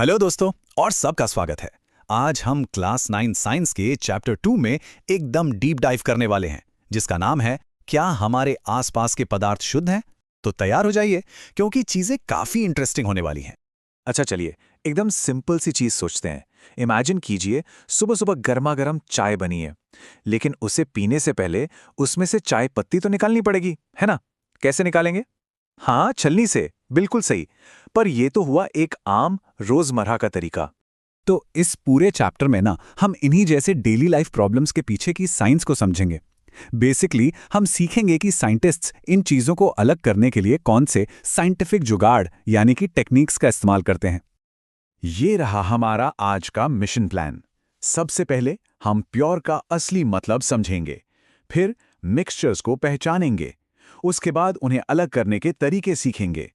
Hello दोस्तों और सबका स्वागत है। आज हम क्लास 9 साइंस के चैप्टर 2 में एकदम डीप डाइव करने वाले हैं, जिसका नाम है क्या हमारे आसपास के पदार्थ शुद्ध हैं। तो तैयार हो जाइए क्योंकि चीजें काफी इंटरेस्टिंग होने वाली हैं। अच्छा चलिए, एकदम सिंपल सी चीज सोचते हैं। इमेजिन कीजिए सुबह सुबह गर्मा गर्म चाय बनी है, लेकिन उसे पीने से पहले उसमें से चाय पत्ती तो निकालनी पड़ेगी, है ना? कैसे निकालेंगे? हाँ, छलनी से, बिल्कुल सही। पर यह तो हुआ एक आम रोजमर्रा का तरीका। तो इस पूरे चैप्टर में ना हम इन्हीं जैसे डेली लाइफ प्रॉब्लम्स के पीछे की साइंस को समझेंगे। बेसिकली हम सीखेंगे कि साइंटिस्ट्स इन चीजों को अलग करने के लिए कौन से साइंटिफिक जुगाड़ यानी कि टेक्निक्स का इस्तेमाल करते हैं। ये रहा हमारा आज का मिशन प्लान। सबसे पहले हम प्योर का असली मतलब समझेंगे, फिर मिक्सचर्स को पहचानेंगे, उसके बाद उन्हें अलग करने के तरीके सीखेंगे,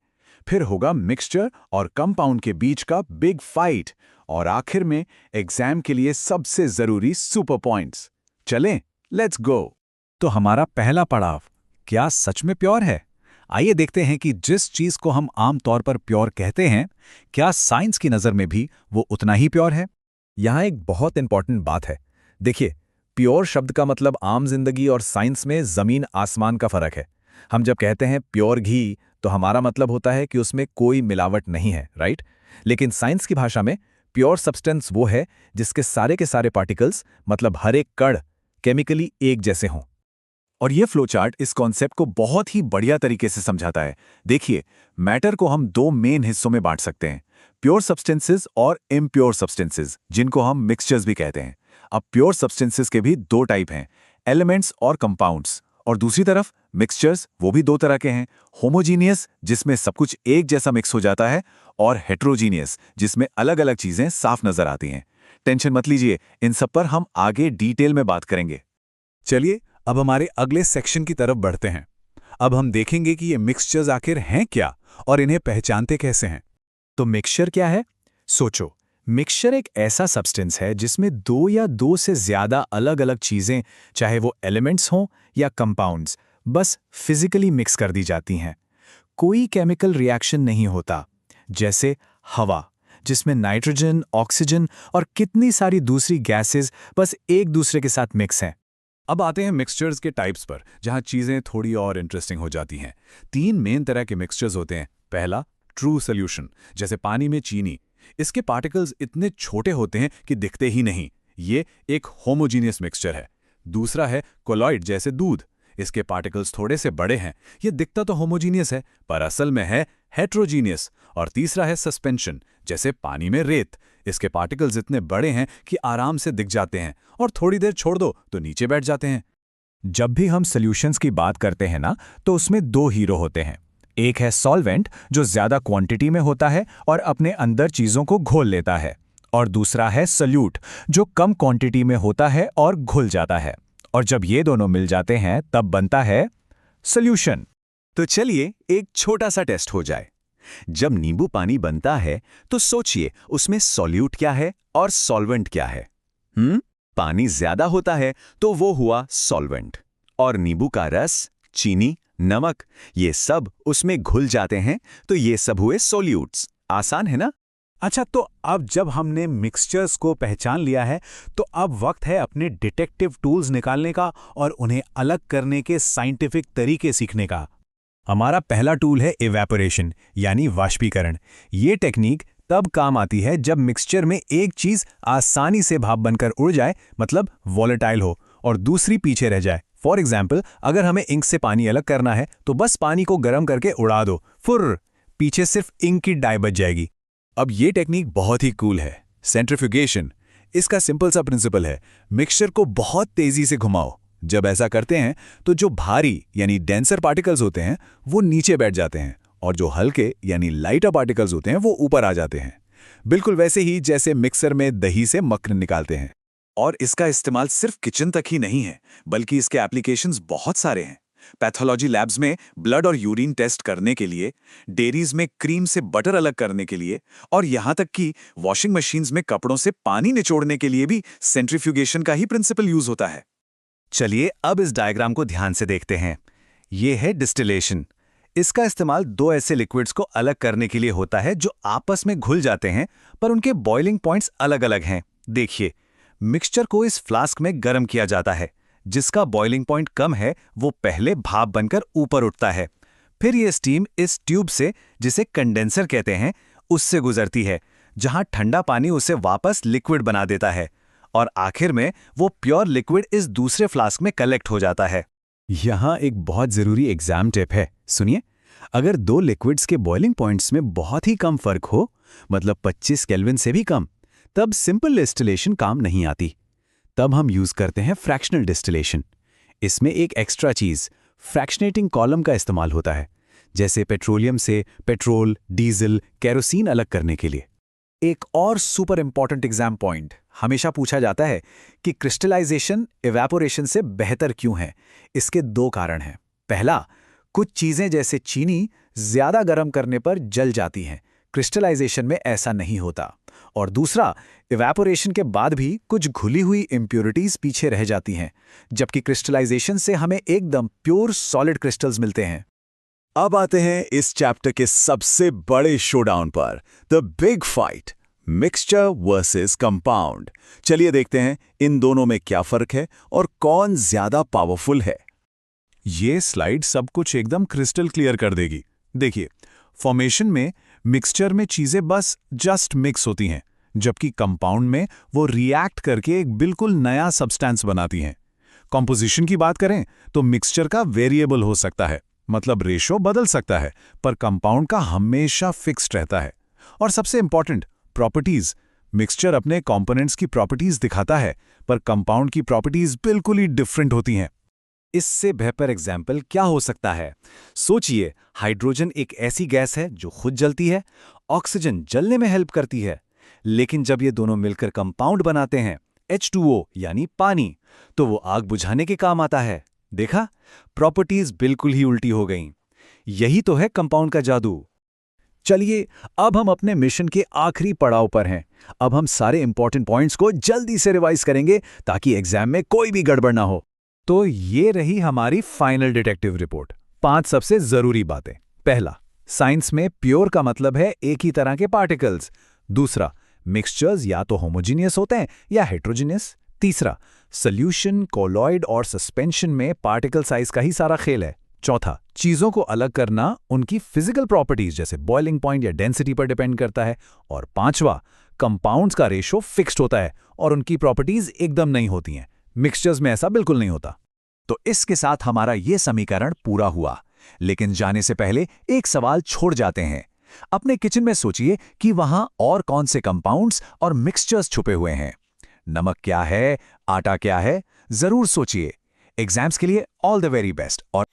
फिर होगा मिक्सचर और कंपाउंड के बीच का बिग फाइट, और आखिर में एग्जाम के लिए सबसे जरूरी सुपर पॉइंट्स। चलें, लेट्स गो। तो हमारा पहला पड़ाव, क्या सच में प्योर है? आइए देखते हैं कि जिस चीज को हम आम तौर पर प्योर कहते हैं, क्या साइंस की नजर में भी वो उतना ही प्योर है। यहाँ एक बहुत इंपॉर्टेंट बात है। देखिए, प्योर शब्द का मतलब आम जिंदगी और साइंस में जमीन आसमान का फर्क है। हम जब कहते हैं प्योर घी, तो हमारा मतलब होता है कि उसमें कोई मिलावट नहीं है, राइट? लेकिन साइंस की भाषा में प्योर सब्सटेंस वो है जिसके सारे के सारे पार्टिकल्स, मतलब हर एक कण, केमिकली एक जैसे हों। और ये फ्लोचार्ट इस कॉन्सेप्ट को बहुत ही बढ़िया तरीके से समझाता है। देखिए, मैटर को हम दो मेन हिस्सों में बांट सकते हैं, प्योर सब्सटेंसेस और इम्प्योर सब्सटेंसेस, जिनको हम मिक्सचर्स भी कहते हैं। अब प्योर सब्सटेंसेस के भी दो टाइप हैं, एलिमेंट्स और कंपाउंड्स। और दूसरी तरफ मिक्सचर्स, वो भी दो तरह के हैं, होमोजीनियस, जिसमें सब कुछ एक जैसा मिक्स हो जाता है, और हेट्रोजीनियस, जिसमें अलग अलग चीजें साफ नजर आती हैं। टेंशन मत लीजिए, इन सब पर हम आगे डिटेल में बात करेंगे। चलिए अब हमारे अगले सेक्शन की तरफ बढ़ते हैं। अब हम देखेंगे कि ये मिक्सचर्स आखिर हैं क्या और इन्हें पहचानते कैसे हैं। तो मिक्सचर क्या है? सोचो, मिक्सचर एक ऐसा सब्सटेंस है जिसमें दो या दो से ज्यादा अलग अलग चीजें, चाहे वो एलिमेंट्स हों या कंपाउंड्स, बस फिजिकली मिक्स कर दी जाती हैं। कोई केमिकल रिएक्शन नहीं होता। जैसे हवा, जिसमें नाइट्रोजन, ऑक्सीजन और कितनी सारी दूसरी गैसेस बस एक दूसरे के साथ मिक्स हैं। अब आते हैं मिक्सचर्स के टाइप्स पर, जहां चीजें थोड़ी और इंटरेस्टिंग हो जाती हैं। 3 मेन तरह के मिक्सचर्स होते हैं। पहला, ट्रू सॉल्यूशन, जैसे पानी में चीनी। इसके पार्टिकल्स इतने छोटे होते हैं कि दिखते ही नहीं, ये एक होमोजीनियस मिक्सचर है। दूसरा है कोलॉइड, जैसे दूध। इसके पार्टिकल्स थोड़े से बड़े हैं, ये दिखता तो होमोजीनियस है पर असल में है हेट्रोजीनियस। और तीसरा है सस्पेंशन, जैसे पानी में रेत। इसके पार्टिकल्स इतने बड़े हैं कि आराम से दिख जाते हैं और थोड़ी देर छोड़ दो तो नीचे बैठ जाते हैं। जब भी हम सॉल्यूशंस की बात करते हैं ना, तो उसमें दो हीरो होते हैं। एक है सॉल्वेंट, जो ज्यादा क्वांटिटी में होता है और अपने अंदर चीजों को घोल लेता है, और दूसरा है सॉल्यूट, जो कम क्वांटिटी में होता है और घुल जाता है। और जब ये दोनों मिल जाते हैं तब बनता है सॉल्यूशन। तो चलिए एक छोटा सा टेस्ट हो जाए। जब नींबू पानी बनता है तो सोचिए उसमें सॉल्यूट क्या है और सॉल्वेंट क्या है। पानी ज्यादा होता है तो वो हुआ सॉल्वेंट, और नींबू का रस, चीनी, नमक, ये सब उसमें घुल जाते हैं तो ये सब हुए सॉल्यूट्स। आसान है ना? अच्छा, तो अब जब हमने मिक्सचर्स को पहचान लिया है, तो अब वक्त है अपने डिटेक्टिव टूल्स निकालने का और उन्हें अलग करने के साइंटिफिक तरीके सीखने का। हमारा पहला टूल है इवेपोरेशन, यानी वाष्पीकरण। ये टेक्निक तब काम आती है जब मिक्सचर में एक चीज आसानी से भाप बनकर उड़ जाए, मतलब वॉलेटाइल हो, और दूसरी पीछे रह जाए। फॉर एग्जाम्पल, अगर हमें इंक से पानी अलग करना है तो बस पानी को गर्म करके उड़ा दो, फुर्र, पीछे सिर्फ इंक की डाई बच जाएगी। अब ये टेक्निक बहुत ही कूल है, सेंट्रीफ्यूगेशन। इसका सिंपल सा प्रिंसिपल है, मिक्सचर को बहुत तेजी से घुमाओ। जब ऐसा करते हैं तो जो भारी यानी डेंसर पार्टिकल्स होते हैं वो नीचे बैठ जाते हैं, और जो हल्के यानी लाइटर पार्टिकल्स होते हैं वो ऊपर आ जाते हैं। बिल्कुल वैसे ही जैसे मिक्सर में दही से मक्खन निकालते हैं। और इसका इस्तेमाल सिर्फ किचन तक ही नहीं है, बल्कि इसके एप्लीकेशंस बहुत सारे हैं। पैथोलॉजी लैब्स में ब्लड और यूरिन टेस्ट करने के लिए, डेयरीज में क्रीम से बटर अलग करने के लिए, और यहां तक कि वॉशिंग मशीन्स में कपड़ों से पानी निचोड़ने के लिए भी सेंट्रीफ्यूगेशन का ही प्रिंसिपल यूज होता है। चलिए अब इस डायग्राम को ध्यान से देखते हैं। ये है डिस्टिलेशन। इसका इस्तेमाल दो ऐसे लिक्विड्स को अलग करने के लिए होता है जो आपस में घुल जाते हैं पर उनके बॉइलिंग पॉइंट्स अलग-अलग हैं। देखिए, मिक्सचर को इस फ्लास्क में गर्म किया जाता है। जिसका बॉइलिंग पॉइंट कम है वो पहले भाप बनकर ऊपर उठता है। फिर ये स्टीम इस ट्यूब से, जिसे कंडेंसर कहते हैं, उससे गुजरती है, जहां ठंडा पानी उसे वापस लिक्विड बना देता है और आखिर में वो प्योर लिक्विड इस दूसरे फ्लास्क में कलेक्ट हो जाता है। यहाँ एक बहुत ज़रूरी एग्जाम टिप है, सुनिए। अगर दो लिक्विड्स के बॉइलिंग पॉइंट्स में बहुत ही कम फर्क हो, मतलब 25 केल्विन से भी कम, तब सिंपल डिस्टिलेशन काम नहीं आती। तब हम यूज़ करते हैं फ्रैक्शनल डिस्टिलेशन। इसमें एक एक्स्ट्रा चीज़, फ्रैक्शनेटिंग कॉलम का इस्तेमाल होता है, जैसे पेट्रोलियम से पेट्रोल, डीजल, केरोसिन अलग करने के लिए। एक और सुपर इंपॉर्टेंट एग्जाम पॉइंट हमेशा पूछा जाता है कि क्रिस्टलाइजेशन इवेपोरेशन से बेहतर क्यों है। इसके दो कारण हैं। पहला, कुछ चीजें जैसे चीनी ज्यादा गर्म करने पर जल जाती हैं, क्रिस्टलाइजेशन में ऐसा नहीं होता। और दूसरा, इवेपोरेशन के बाद भी कुछ घुली हुई इम्प्योरिटीज पीछे रह जाती हैं, जबकि क्रिस्टलाइजेशन से हमें एकदम प्योर सॉलिड क्रिस्टल्स मिलते हैं। अब आते हैं इस चैप्टर के सबसे बड़े शोडाउन पर, the big fight, mixture versus compound. चलिए देखते हैं इन दोनों में क्या फर्क है और कौन ज्यादा पावरफुल है। ये स्लाइड सब कुछ एकदम क्रिस्टल क्लियर कर देगी। देखिए, फॉर्मेशन में मिक्सचर में चीजें बस जस्ट मिक्स होती हैं, जबकि कंपाउंड में वो रिएक्ट करके एक बिल्कुल नया सब्सटेंस बनाती हैं। कॉम्पोजिशन की बात करें तो मिक्सचर का वेरिएबल हो सकता है, मतलब रेशो बदल सकता है, पर कंपाउंड का हमेशा फिक्स्ड रहता है। और सबसे इंपॉर्टेंट, प्रॉपर्टीज। मिक्सचर अपने कंपोनेंट्स की प्रॉपर्टीज दिखाता है, पर कंपाउंड की प्रॉपर्टीज बिल्कुल ही डिफरेंट होती हैं। इससे बेहतर एग्जाम्पल क्या हो सकता है? सोचिए, हाइड्रोजन एक ऐसी गैस है जो खुद जलती है, ऑक्सीजन जलने में हेल्प करती है, लेकिन जब ये दोनों मिलकर कंपाउंड बनाते हैं, H2O यानी पानी, तो वो आग बुझाने के काम आता है। देखा, प्रॉपर्टीज बिल्कुल ही उल्टी हो गईं। यही तो है कंपाउंड का जादू। चलिए, अब हम अपने मिशन के आखिरी पड़ाव पर हैं। अब हम सारे इंपॉर्टेंट पॉइंट्स को जल्दी से रिवाइज करेंगे ताकि एग्जाम में कोई भी गड़बड़ ना हो। तो ये रही हमारी फाइनल डिटेक्टिव रिपोर्ट। 5 सबसे जरूरी बातें। पहला, साइंस में प्योर का मतलब है एक ही तरह के पार्टिकल्स। दूसरा, मिक्सचर्स या तो होमोजीनियस होते हैं या हेट्रोजीनियस। तीसरा, सॉल्यूशन, कोलॉइड और सस्पेंशन में पार्टिकल साइज का ही सारा खेल है। चौथा, चीजों को अलग करना उनकी फिजिकल प्रॉपर्टीज जैसे बॉइलिंग पॉइंट या डेंसिटी पर डिपेंड करता है। और पांचवा, कंपाउंड्स का रेशो फिक्स्ड होता है और उनकी प्रॉपर्टीज एकदम नहीं होती हैं। मिक्सचर्स में ऐसा बिल्कुल नहीं होता। तो इसके साथ हमारा ये समीकरण पूरा हुआ, लेकिन जाने से पहले एक सवाल छोड़ जाते हैं। अपने किचन में सोचिए कि वहां और कौन से कंपाउंड्स और मिक्सचर्स छुपे हुए हैं। नमक क्या है, आटा क्या है, जरूर सोचिए। एग्जाम्स के लिए ऑल द वेरी बेस्ट। और